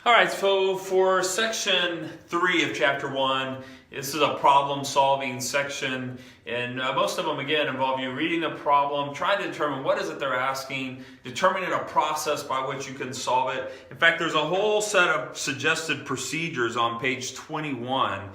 All right, so for section 3 of chapter 1, this is a problem-solving section, and most of them, again, involve you reading the problem, trying to determine what is it they're asking, determining a process by which you can solve it. In fact, there's a whole set of suggested procedures on page 21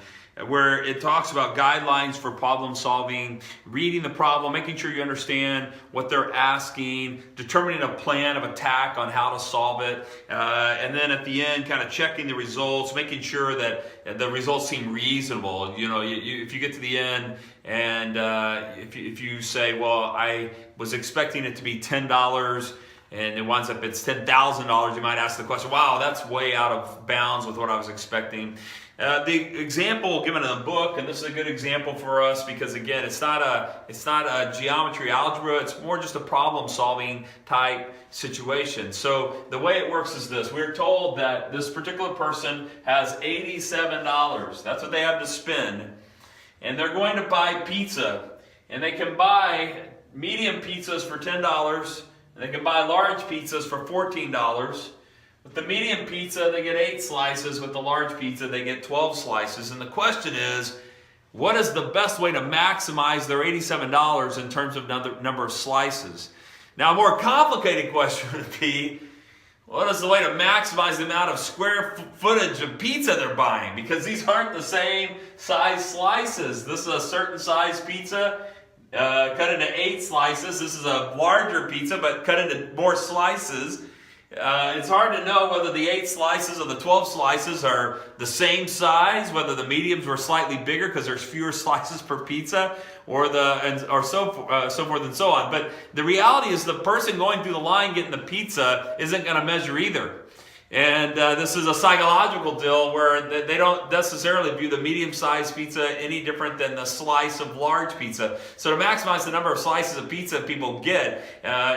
where it talks about guidelines for problem solving, reading the problem, making sure you understand what they're asking, determining a plan of attack on how to solve it, and then at the end kind of checking the results, making sure that the results seem reasonable. You know, if you get to the end and if you say, well, I was expecting it to be $10 and it winds up it's $10,000, you might ask the question, wow, that's way out of bounds with what I was expecting. The example given in the book, and this is a good example for us because again, it's not a geometry algebra, it's more just a problem-solving type situation. So the way it works is this: we're told that this particular person has $87. That's what they have to spend, and they're going to buy pizza, and they can buy medium pizzas for $10, and they can buy large pizzas for $14. With the medium pizza, they get 8 slices. With the large pizza, they get 12 slices. And the question is, what is the best way to maximize their $87 in terms of number of slices? Now, a more complicated question would be, what is the way to maximize the amount of square footage of pizza they're buying? Because these aren't the same size slices. This is a certain size pizza, cut into 8 slices. This is a larger pizza, but cut into more slices. It's hard to know whether the 8 slices or the 12 slices are the same size, whether the mediums were slightly bigger because there's fewer slices per pizza, or so forth and so on. But the reality is the person going through the line getting the pizza isn't going to measure either. And this is a psychological deal where they don't necessarily view the medium-sized pizza any different than the slice of large pizza. So to maximize the number of slices of pizza people get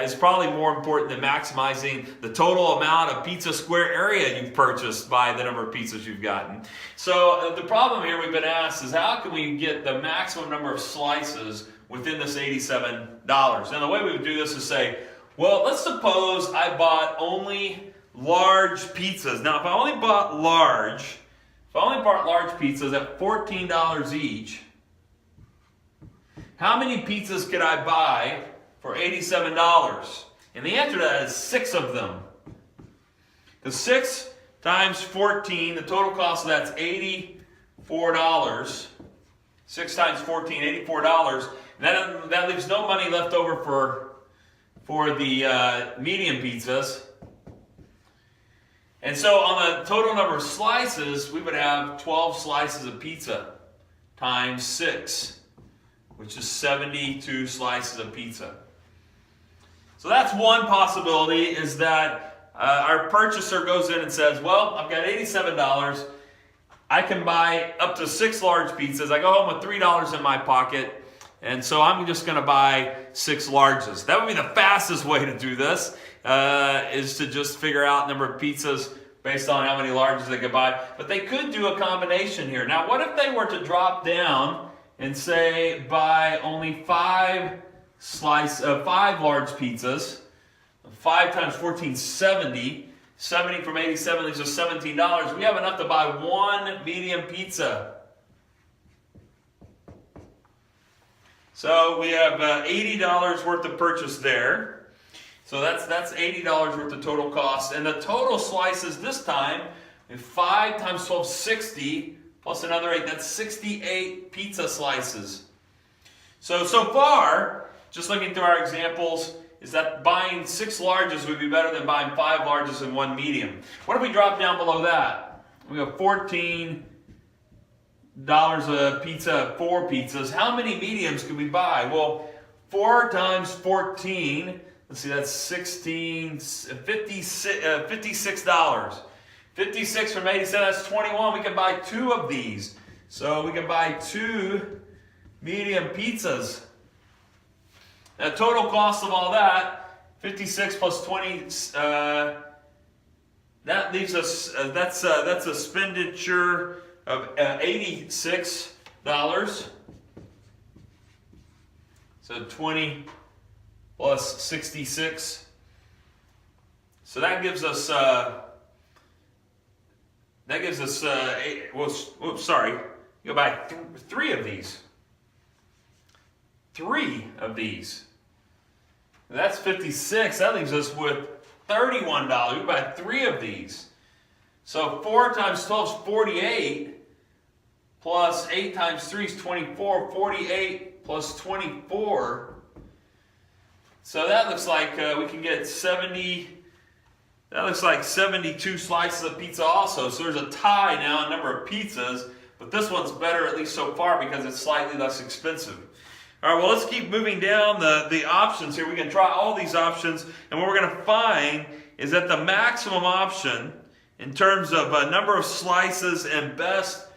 is probably more important than maximizing the total amount of pizza square area you've purchased by the number of pizzas you've gotten. So the problem here we've been asked is, how can we get the maximum number of slices within this $87? And the way we would do this is say, well, let's suppose I bought only large pizzas. Now, if I only bought large pizzas at $14 each, how many pizzas could I buy for $87? And the answer to that is 6 of them. Because 6 times 14, the total cost of that's $84. 6 times 14, $84. And that leaves no money left over for the medium pizzas. And so on the total number of slices, we would have 12 slices of pizza times 6, which is 72 slices of pizza. So that's one possibility, is that our purchaser goes in and says, well, I've got $87. I can buy up to 6 large pizzas. I go home with $3 in my pocket, and so I'm just going to buy 6 larges. That would be the fastest way to do this. Is to just figure out number of pizzas based on how many larges they could buy. But they could do a combination here. Now, what if they were to drop down and say buy only 5 large pizzas? 5 times 14, 70. 70 from 87 leaves us $17. We have enough to buy 1 medium pizza. So we have $80 worth of purchase there. So that's $80 worth of total cost. And the total slices this time, 5 times 12, 60, plus another 8, that's 68 pizza slices. So far, just looking through our examples, is that buying 6 larges would be better than buying 5 larges and 1 medium. What if we drop down below that? We have $14 a pizza, 4 pizzas. How many mediums could we buy? Well, 4 times 14, let's see, that's $56. 56 from 87, that's 21. We can buy 2 of these. So we can buy 2 medium pizzas. Now, total cost of all that, 56 plus 20, that leaves us, that's a expenditure of $86. So 20 plus 66. So that gives us That gives us, you go buy 3 of these. 3 of these. That's 56. That leaves us with $31. We buy 3 of these. So 4 times 12 is 48, plus 8 times 3 is 24. 48 plus 24. So that looks like we can get 70. That looks like 72 slices of pizza also. So there's a tie now in number of pizzas, but this one's better, at least so far, because it's slightly less expensive. All right, well, let's keep moving down the options here. We can try all these options, and what we're going to find is that the maximum option in terms of number of slices and best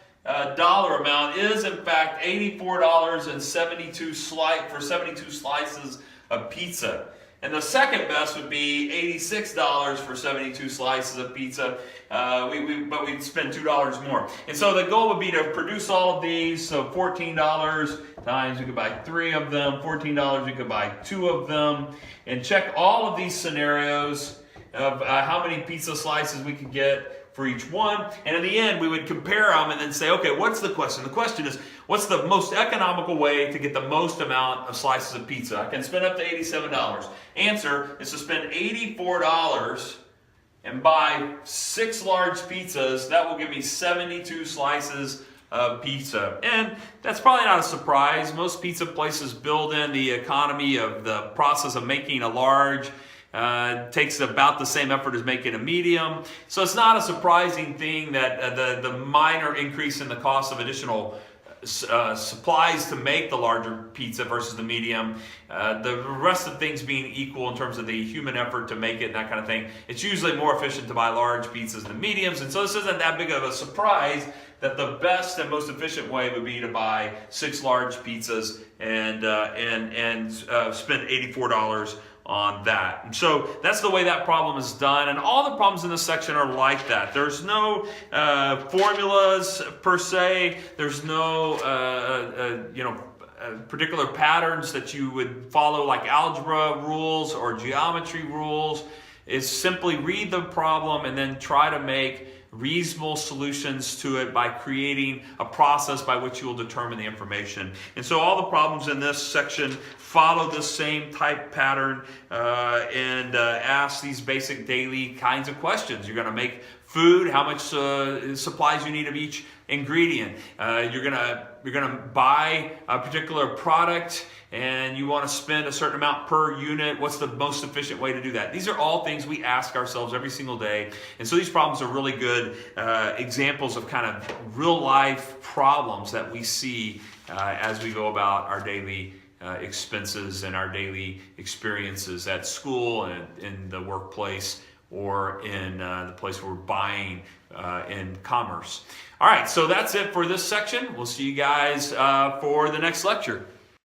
dollar amount is, in fact, $84.72 for 72 slices of pizza. And the second best would be $86 for 72 slices of pizza, but we'd spend $2 more. And so the goal would be to produce all of these. So $14 times, we could buy 3 of them. $14, we could buy 2 of them. And check all of these scenarios of how many pizza slices we could get for each one. And in the end, we would compare them and then say, okay, what's the question? The question is, what's the most economical way to get the most amount of slices of pizza? I can spend up to $87. Answer is to spend $84 and buy 6 large pizzas. That will give me 72 slices of pizza. And that's probably not a surprise. Most pizza places build in the economy of the process of making a large. Takes about the same effort as making a medium. So it's not a surprising thing that the minor increase in the cost of additional supplies to make the larger pizza versus the medium, the rest of things being equal in terms of the human effort to make it and that kind of thing, it's usually more efficient to buy large pizzas than mediums. And so this isn't that big of a surprise that the best and most efficient way would be to buy 6 large pizzas and spend $84 on that. And so that's the way that problem is done, and all the problems in this section are like that. There's no formulas per se. There's no particular patterns that you would follow, like algebra rules or geometry rules. It's simply read the problem and then try to make reasonable solutions to it by creating a process by which you will determine the information. And so all the problems in this section follow the same type pattern and ask these basic daily kinds of questions. You're going to make food, how much supplies you need of each ingredient. You're gonna buy a particular product and you want to spend a certain amount per unit. What's the most efficient way to do that? These are all things we ask ourselves every single day. And so these problems are really good examples of kind of real life problems that we see as we go about our daily expenses and our daily experiences at school and in the workplace or in the place where we're buying in commerce. All right, so that's it for this section. We'll see you guys for the next lecture.